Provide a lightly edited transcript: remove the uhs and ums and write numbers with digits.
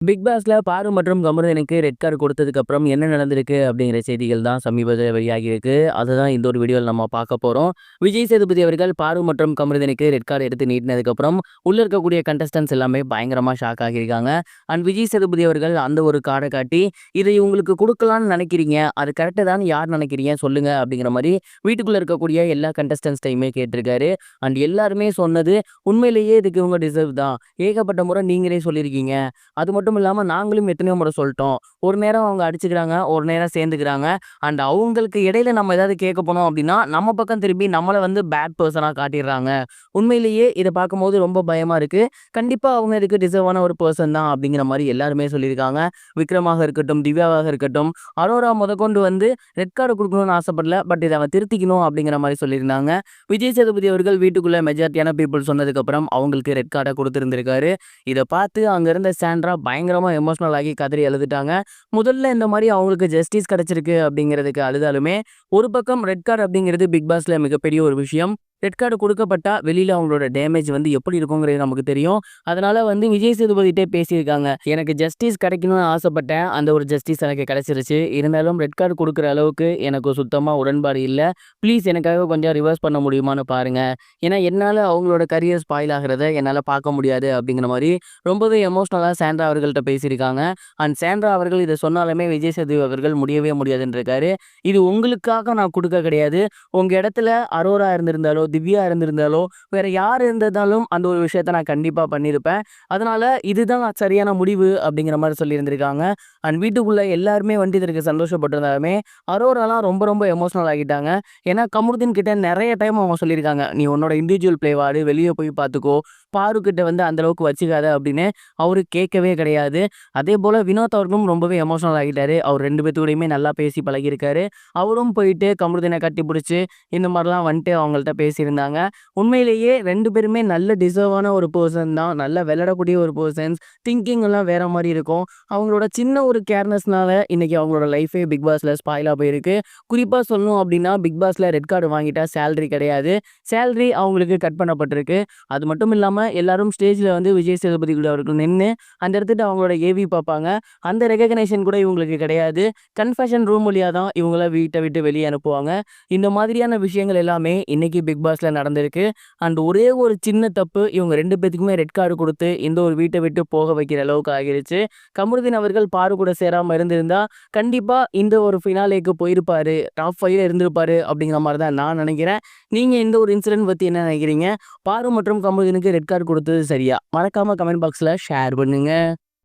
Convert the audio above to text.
Big பாஸ்ல பாரு மற்றும் கமருதீனுக்கு ரெட் கார்டு கொடுத்ததுக்கு அப்புறம் என்ன நடந்திருக்கு அப்படிங்கிற செய்திகள் தான் சமீபத்தில் வெளியாகியிருக்கு. அதுதான் இந்த ஒரு வீடியோவில் நம்ம பார்க்க போறோம். விஜய் சேதுபதி அவர்கள் பாரு மற்றும் கமருதீனுக்கு ரெட் கார்டு எடுத்து நீட்டினதுக்கு அப்புறம் உள்ள இருக்கக்கூடிய கண்டஸ்டன்ஸ் எல்லாமே பயங்கரமா ஷாக் ஆகியிருக்காங்க. அண்ட் விஜய் சேதுபதி அவர்கள் அந்த ஒரு கார்டை காட்டி இதை உங்களுக்கு கொடுக்கலாம்னு நினைக்கிறீங்க, அது கரெக்டாக தான் யார் நினைக்கிறீங்க சொல்லுங்க அப்படிங்கிற மாதிரி வீட்டுக்குள்ள இருக்கக்கூடிய எல்லா கண்டஸ்டன்ஸ்டையுமே கேட்டிருக்காரு. அண்ட் எல்லாருமே சொன்னது உண்மையிலேயே இதுக்கு இவங்க டிசர்வ் தான், ஏகப்பட்ட முறை நீங்களே சொல்லியிருக்கீங்க, அது மட்டும் இல்லாம நாங்களும் எத்தனையோ முறை சொல்லிட்டோம். ஒரு நேரம் அவங்க அடிச்சுக்கிறாங்க, ஒரு நேரம் சேர்ந்துக்கிறாங்க. அண்ட் அவங்களுக்கு இடையில நம்ம ஏதாவது கேட்க போனோம் அப்படின்னா, நம்ம பக்கம் திரும்பி நம்மள வந்து பேட் பெர்சனா காட்டிடுறாங்க. உண்மையிலேயே இத பார்க்கும்போது ரொம்ப பயமா இருக்கு. கண்டிப்பா அவங்க இதுக்கு டிசர்வான ஒரு பெர்சன் தான் அப்படிங்கிற மாரி எல்லாருமே சொல்லியிருக்காங்க. விக்ரமாக இருக்கட்டும், திவ்யாவாக இருக்கட்டும், அரோரா முதற்கொண்டு வந்து ரெட் கார்டு குடுக்கணும்னு ஆசைப்படல. பட் இத அவன் திருத்திக்கணும் அப்படிங்கிற மாரி சொல்லியிருந்தாங்க. விஜய் சேதுபதி அவர்கள் வீட்டுக்குள்ள மெஜாரிட்டியான பீப்புள் சொன்னதுக்கு அப்புறம் அவங்களுக்கு ரெட் கார்ட குடுத்திருந்திருக்காரு. இத பார்த்து அங்க இருந்த சாண்ட்ரா பயங்கரமா எமோஷனல் ஆகி கதறி அழுதுட்டாங்க. முதல்ல இந்த மாரி அவங்களுக்கு ஜஸ்டிஸ் கிடைச்சிருக்கு அப்படிங்கிறதுக்கு அழுதாலுமே, ஒரு பக்கம் ரெட் கார்டு அப்படிங்கிறது பிக் பாஸ்ல மிகப்பெரிய ஒரு விஷயம். ரெட் கார்டு குடுக்கப்பட்டா வெளியில அவங்களோட டேமேஜ் வந்து எப்படி இருக்குங்கிறது நமக்கு தெரியும். அதனால வந்து விஜய் சேதுபதிட்டே பேசியிருக்காங்க. எனக்கு ஜஸ்டிஸ் கிடைக்கணும்னு ஆசைப்பட்டேன். அந்த ஒரு ஜஸ்டிஸ் எனக்கு கிடைச்சிருச்சு. இருந்தாலும் ரெட் கார்டு குடுக்குற அளவுக்கு எனக்கு சுத்தமா உடன்பாடு இல்ல. ப்ளீஸ் எனக்காக கொஞ்சம் ரிவர்ஸ் பண்ண முடியுமான்னு பாருங்க. ஏன்னா என்னால அவங்களோட கரியர் ஸ்பாயில் ஆகுறத என்னால பார்க்க முடியாது அப்படிங்கிற மாரி ரொம்பவே எமோஷனலா சாண்ட்ரா அவர்கள்ட்ட பேசியிருக்காங்க. அண்ட் சாண்ட்ரா அவர்கள் இத சொன்னாலுமே விஜய் சேதுபதி அவர்கள் முடியவே முடியாதுன்ருக்காரு. இது உங்களுக்காக நான் குடுக்க கிடையாது. உங்க இடத்துல அரோரா இருந்திருந்தாலோ, திவ்யா இருந்திருந்தாலோ, வேற யார் இருந்திருந்தாலும் அந்த ஒரு விஷயத்த நான் கண்டிப்பா பண்ணியிருப்பேன். அதனால இதுதான் சரியான முடிவு அப்படிங்கிற மாரி சொல்லியிருந்திருக்காங்க. அண்ட் வீட்டுக்குள்ள எல்லாருமே வந்துட்டு இதற்கு சந்தோஷப்பட்டிருந்தாலுமே, அரோராலாம் ரொம்ப ரொம்ப எமோஷனல் ஆகிட்டாங்க. ஏன்னா கமருதீன் கிட்ட நெறைய டைம் அவங்க சொல்லியிருக்காங்க, "நீ உன்னோட இண்டிவிஜுவல் பிளே ஆடு, வெளிய போய் பார்த்துக்கோ. பாரு கிட்ட வந்து அந்த அளவுக்கு வச்சுக்காத" அப்படின்னு. அவரு கேட்கவே கிடையாது. அதேபோல வினோத் அவர்களும் ரொம்பவே எமோஷனல் ஆகிட்டாரு. அவர் 2 பேத்துக்கூடயுமே நல்லா பேசி பழகியிருக்காரு. அவரும் போயிட்டு கமருதீன கட்டிப்புடிச்சு இந்த மாரிலாம் வந்துட்டு அவங்கள்ட்ட பேசியிருந்தாங்க. உண்மையிலேயே 2 பேருமே நல்ல டிசர்வான ஒரு பெர்சன் தான். நல்லா விளையாடக்கூடிய ஒரு பெர்சன்ஸ். திங்கிங் எல்லாம் வேற மாரி இருக்கும். அவங்களோட சின்ன ஒரு கேர்லெஸ்னால இன்னைக்கு அவங்களோட லைஃபே பிக் பாஸ்ல ஸ்பாயிலா போயிருக்கு. குறிப்பா சொல்லணும் அப்படின்னா, பிக் பாஸ்ல ரெட் கார்டு வாங்கிட்டா சேலரி கிடையாது. சேலரி அவங்களுக்கு கட் பண்ணப்பட்டிருக்கு. அது மட்டும் இல்லாம எல்லாரும் ஸ்டேஜ்ல வந்து விஜய் சேதுபதி கூட அவர்கள் நின்னு அந்த இடத்துட்ட அவங்களோட ஏவி பார்ப்பாங்க. அந்த ரெகக்னேஷன் கூட இவங்களுக்கு கிடையாது. கன்ஃபெஷன் ரூம் வழியா தான் இவங்கள வீட்ட விட்டு வெளிய அனுப்புவாங்க. இந்த மாதிரியான விஷயங்கள் எல்லாமே இன்னைக்கு பிக் பாஸ்ல நடந்திருக்கு. அண்ட் ஒரே ஒரு சின்ன தப்பு இவங்க 2 பேத்துக்குமே ரெட் கார்டு குடுத்து இந்த ஒரு வீட்ட விட்டு போக வைக்கிற அளவுக்கு ஆகிருச்சு. கமருதீன் அவர்கள் பாரு கூட சேராம இருந்திருந்தா, கண்டிப்பா இந்த ஒரு ஃபினாலேக்கு போயிருப்பாரு. டாப் 5ல இருந்திருப்பாரு அப்படிங்கிற மாரி தான் நான் நினைக்கிறேன். நீங்க இந்த ஒரு இன்சிடென்ட் பத்தி என்ன நினைக்கிறீங்க? பாரு மற்றும் கமருதீனுக்கு ரெட் கார்டு குடுத்தது சரியா? மறக்காம கமெண்ட் பாக்ஸ்ல ஷேர் பண்ணுங்க.